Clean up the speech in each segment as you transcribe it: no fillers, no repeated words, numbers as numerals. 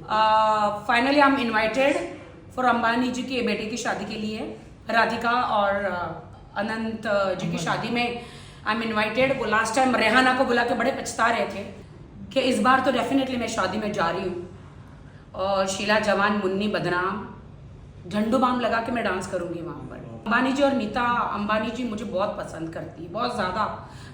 Finally I am invited for Ambani ji की बेटे की शादी के लिए, राधिका और अनंत जी की शादी में आई एम इन्वाइटेड। वो लास्ट टाइम रेहाना को बुला के बड़े पछता रहे थे कि इस बार तो डेफिनेटली मैं शादी में जा रही हूँ, और शीला जवान मुन्नी बदनाम झंडू बाम लगा के मैं डांस करूंगी वहां पर। अंबानी जी और नीता अंबानी जी मुझे बहुत पसंद करती है, बहुत ज्यादा।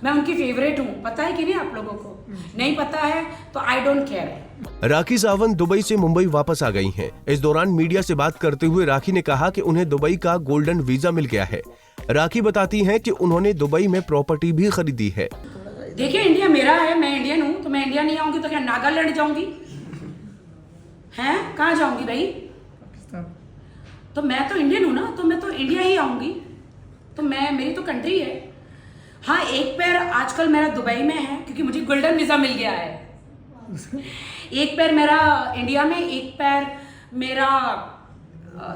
मैं उनकी फेवरेट हूँ, पता है कि नहीं आप लोगों को? नहीं पता है तो I don't care. Rakhi Sawant Dubai से मुंबई वापस आ गई हैं। इस दौरान मीडिया से बात करते हुए राखी ने कहा कि उन्हें दुबई का गोल्डन वीजा मिल गया है। राखी बताती हैं कि उन्होंने दुबई में प्रॉपर्टी भी खरीदी है। देखिए, इंडिया मेरा है, मैं इंडियन हूँ, तो मैं इंडिया नहीं आऊंगी तो क्या नागालैंड जाऊंगी? हैं, कहाँ जाऊंगी भाई? तो मैं तो इंडियन हूँ ना, तो मैं तो इंडिया ही आऊंगी। तो मेरी तो कंट्री है। हाँ, एक पैर आजकल मेरा दुबई में है क्योंकि मुझे गोल्डन वीजा मिल गया है। एक पैर मेरा इंडिया में, एक पैर मेरा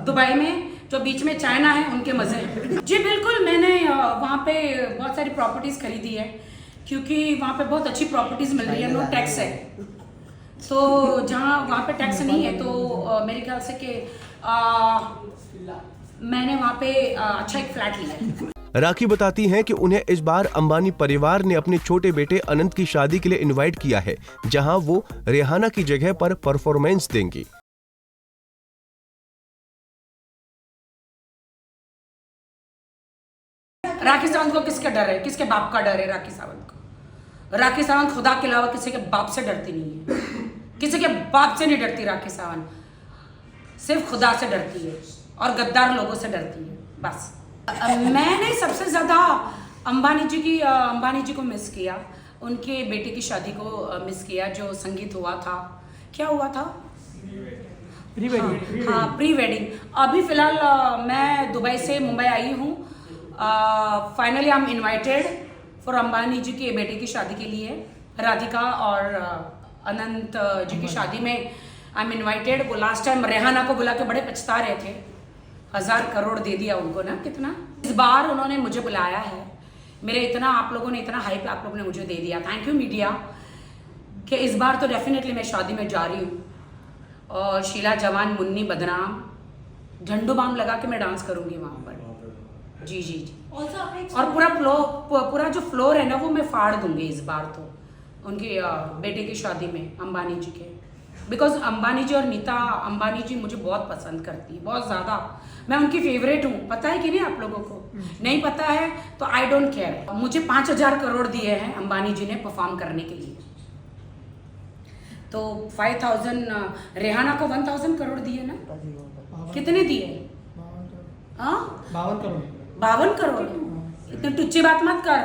दुबई में, जो बीच में चाइना है उनके मजे। जी बिल्कुल, मैंने वहाँ पे बहुत सारी प्रॉपर्टीज खरीदी है क्योंकि वहाँ पे बहुत अच्छी प्रॉपर्टीज मिल रही है, नो टैक्स है। तो जहाँ वहाँ पे टैक्स नहीं है तो मेरे ख्याल से कि मैंने वहाँ पे अच्छा एक फ्लैट लिया है। राखी बताती हैं कि उन्हें इस बार अंबानी परिवार ने अपने छोटे बेटे अनंत की शादी के लिए इनवाइट किया है, जहां वो रेहाना की जगह पर परफॉर्मेंस देंगी। राखी सावंत को किसका डर है? किसके बाप का डर है राखी सावंत को? राखी सावंत खुदा के अलावा किसी के बाप से डरती नहीं है। किसी के बाप से नहीं डरती राखी सावंत, सिर्फ खुदा से डरती है और गद्दार लोगों से डरती है, बस। मैंने सबसे ज्यादा अंबानी जी को मिस किया, उनके बेटे की शादी को मिस किया, जो संगीत हुआ था। क्या हुआ था? Pre wedding. हाँ, प्री वेडिंग। अभी फिलहाल मैं दुबई से मुंबई आई हूँ। Finally I am invited for Ambani ji की बेटे की शादी के लिए, राधिका और अनंत जी की शादी में आई एम इन्वाइटेड। वो लास्ट टाइम रेहाना को बुला के बड़े पछता रहे थे। 1000 करोड़ दे दिया उनको ना, कितना। इस बार उन्होंने मुझे बुलाया है। मेरे इतना आप लोगों ने, इतना हाइप आप लोगों ने मुझे दे दिया, थैंक यू मीडिया, कि इस बार तो डेफिनेटली मैं शादी में जा रही हूँ, और शीला जवान मुन्नी बदनाम झंडू बाम लगा के मैं डांस करूंगी वहां पर। जी जी जी। और पूरा जो फ्लोर है ना, वो मैं फाड़ दूंगी इस बार तो उनके बेटे की शादी में, अंबानी जी के। बिकॉज अंबानी जी और नीता अंबानी जी मुझे बहुत पसंद करती है, बहुत ज़्यादा। मैं उनकी फेवरेट हूँ, पता है कि नहीं आप लोगों को? नहीं पता है तो आई डोंट केयर। मुझे 5000 करोड़ दिए हैं अंबानी जी ने परफॉर्म करने के लिए, तो 5000, रेहाना को 1000 करोड़ दिए ना? कितने दिए? 52 करोड़। इतनी टुच्ची बात मत कर।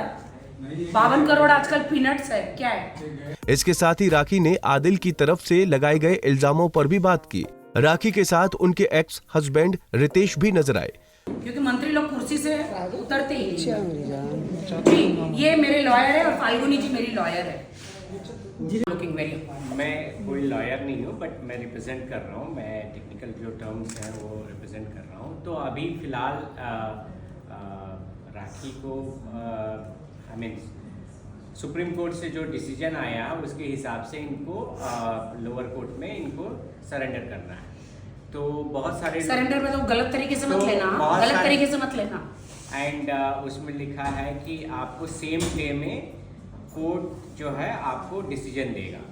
52 करोड़ आजकल पीनट्स है, क्या है? इसके साथ ही राखी ने आदिल की तरफ से लगाए गए इल्जामों पर भी बात की। राखी के साथ उनके एक्स हस्बैंड रितेश भी नजर आए। क्योंकि मंत्री लोग कुर्सी से उतरते ही नहीं। जी, ये मेरे लॉयर है और फाल्गुनी जी मेरी लॉयर है। Looking very. मैं कोई लॉयर नहीं हूँ, बट मैं रिप्रेजेंट कर रहा हूँ। मैं टेक्निकल जो टर्म्स हैं वो रिप्रेजेंट कर रहा हूँ। तो अभी फिलहाल राखी को सुप्रीम कोर्ट से जो डिसीजन आया उसके हिसाब से इनको लोअर कोर्ट में इनको सरेंडर करना है। तो बहुत सारे सरेंडर में तो गलत तरीके से मत लेना, गलत तरीके से मत लेना। एंड उसमें लिखा है कि आपको सेम डे में कोर्ट जो है आपको डिसीजन देगा।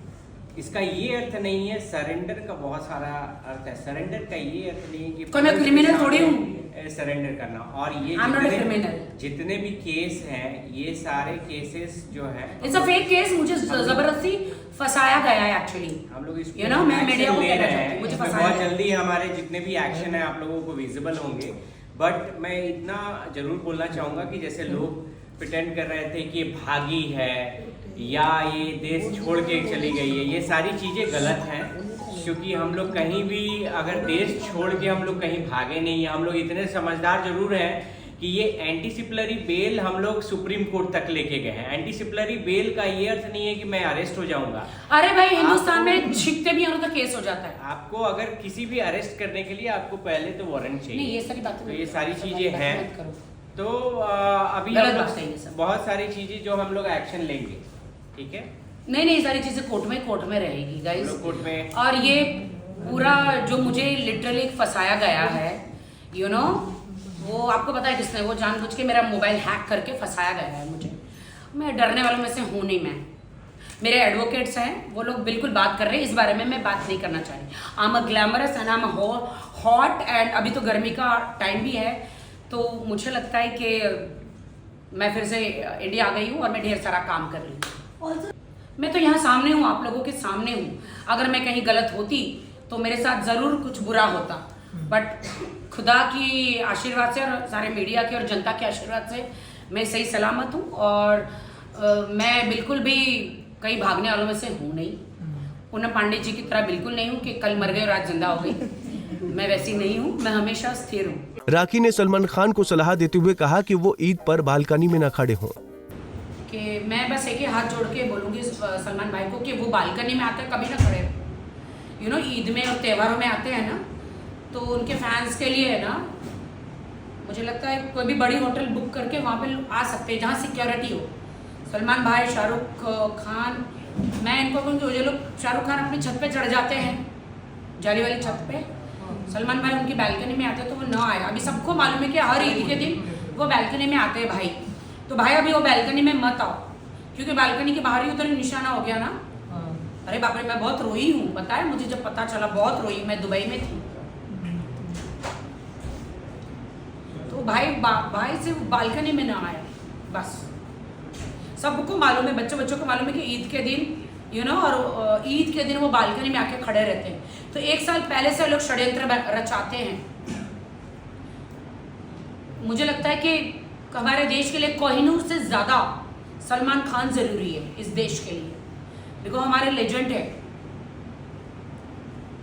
इसका ये अर्थ नहीं है, सरेंडर का बहुत सारा अर्थ है। सरेंडर का ये अर्थ नहीं है कि कोई मैं क्रिमिनल थोड़ी हूँ सरेंडर करना। और ये जितने भी केस हैं, ये सारे केसेस जो है, इट्स अ फेक केस। मुझे जबरदस्ती फंसाया गया है एक्चुअली। हम लोग इसको मैं मीडिया को ले रहे हैं। मुझे बहुत जल्दी हमारे जितने भी एक्शन है आप लोगों को विजिबल होंगे। बट मैं इतना जरूर बोलना चाहूंगा कि जैसे लोग प्रिटेंड कर रहे थे कि ये भागी है या ये देश छोड़ के चली गई है, ये सारी चीजें गलत हैं। क्योंकि हम लोग कहीं भी अगर देश छोड़ के हम लोग कहीं भागे नहीं है। हम लोग इतने समझदार जरूर हैं कि ये एंटीसिपलरी बेल हम लोग सुप्रीम कोर्ट तक लेके गए हैं। एंटीसिपलरी बेल का ये अर्थ नहीं है कि मैं अरेस्ट हो जाऊंगा। अरे भाई, हिंदुस्तान में छिपते भी हैं तो केस हो जाता है। आपको अगर किसी भी अरेस्ट करने के लिए आपको पहले तो वारंट चाहिए। नहीं, ये सारी बातें, तो ये सारी चीजें हैं। तो अभी बहुत सारी चीजें जो हम लोग एक्शन लेंगे, ठीक है? नहीं, सारी चीजें कोर्ट में रहेगी गाइस, कोर्ट में। और ये पूरा जो मुझे लिटरली फंसाया गया है, यू नो, वो आपको पता है किसने, वो जानबूझ के मेरा मोबाइल हैक करके फंसाया गया है मुझे। मैं डरने वालों में से हूँ नहीं। मैं, मेरे एडवोकेट्स हैं, वो लोग बिल्कुल बात कर रहे हैं, इस बारे में मैं बात नहीं करना चाह रही। I am a glamorous and I am hot and अभी तो गर्मी का टाइम भी है, तो मुझे लगता है कि मैं फिर से इंडिया आ गई हूँ और मैं ढेर सारा काम कर रही हूँ। मैं तो यहाँ सामने हूँ, आप लोगों के सामने हूँ। अगर मैं कहीं गलत होती तो मेरे साथ ज़रूर कुछ बुरा होता, बट खुदा की आशीर्वाद से और सारे मीडिया के और जनता के आशीर्वाद से मैं सही सलामत हूँ। और मैं बिल्कुल भी कहीं भागने वालों में से हूँ नहीं। पूनम पांडे जी की तरह बिल्कुल नहीं हूँ कि कल मर गए और आज जिंदा हो गई। मैं वैसी नहीं हूँ, मैं हमेशा स्थिर हूँ। राखी ने सलमान खान को सलाह देते हुए कहा कि वो ईद पर बालकनी में न खड़े हों। कि मैं बस एक ही हाथ जोड़ के बोलूँगी सलमान भाई को कि वो बालकनी में आते हैं, कभी ना खड़े हो। यू नो, ईद में और त्योहारों में आते हैं ना, तो उनके फैंस के लिए है ना, मुझे लगता है कोई भी बड़ी होटल बुक करके वहाँ पे आ सकते हैं जहाँ सिक्योरिटी हो। सलमान भाई, शाहरुख खान, मैं इनको कहूँगी जो लोग, शाहरुख खान अपनी छत पे चढ़ जाते हैं, जाली वाली छत पे, सलमान भाई उनकी बालकनी में आते हैं तो वो ना आए। अभी सबको मालूम है कि हर ईद के दिन वो बालकनी में आते हैं भाई, तो भाई अभी वो बालकनी में मत आओ, क्योंकि बालकनी के बाहर ही उधर निशाना हो गया ना। अरे बाप रे, मैं बहुत रोई हूँ, बताया मुझे जब पता चला, बहुत रोई। मैं दुबई में थी, तो भाई से बालकनी में ना आया। बस सबको मालूम है, बच्चों को मालूम है कि ईद के दिन, यू नो, और ईद के दिन वो बालकनी में आके खड़े रहते हैं। तो एक साल पहले से लोग षड्यंत्र रचाते हैं। मुझे लगता है कि हमारे देश के लिए कोहिनूर से ज़्यादा सलमान खान ज़रूरी है इस देश के लिए, बिकॉज हमारे लेजेंड है।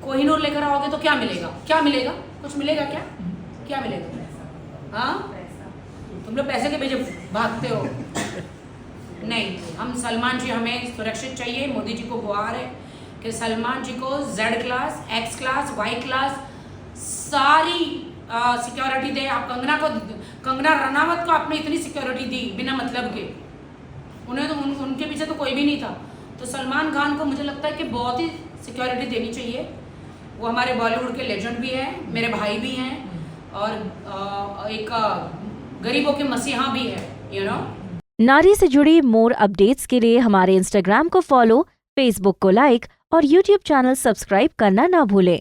कोहिनूर लेकर आओगे तो क्या मिलेगा? क्या मिलेगा? कुछ मिलेगा क्या? क्या मिलेगा? हाँ, तुम लोग पैसे के पीछे भागते हो। नहीं, हम सलमान जी हमें सुरक्षित चाहिए। मोदी जी को गुहार है कि सलमान जी को Z class, X class, Y class सारी सिक्योरिटी दे। आप कंगना रनावत को आपने इतनी सिक्योरिटी दी बिना मतलब के, उन्हें तो उनके पीछे तो कोई भी नहीं था। तो सलमान खान को मुझे लगता है कि बहुत ही सिक्योरिटी देनी चाहिए। वो हमारे बॉलीवुड के लेजेंड भी हैं, मेरे भाई भी हैं, और एक गरीबों के मसीहा भी है, यू नो। नारी से जुड़ी मोर अपडेट्स के लिए हमारे इंस्टाग्राम को फॉलो, फेसबुक को लाइक और यूट्यूब चैनल सब्सक्राइब करना ना भूलें।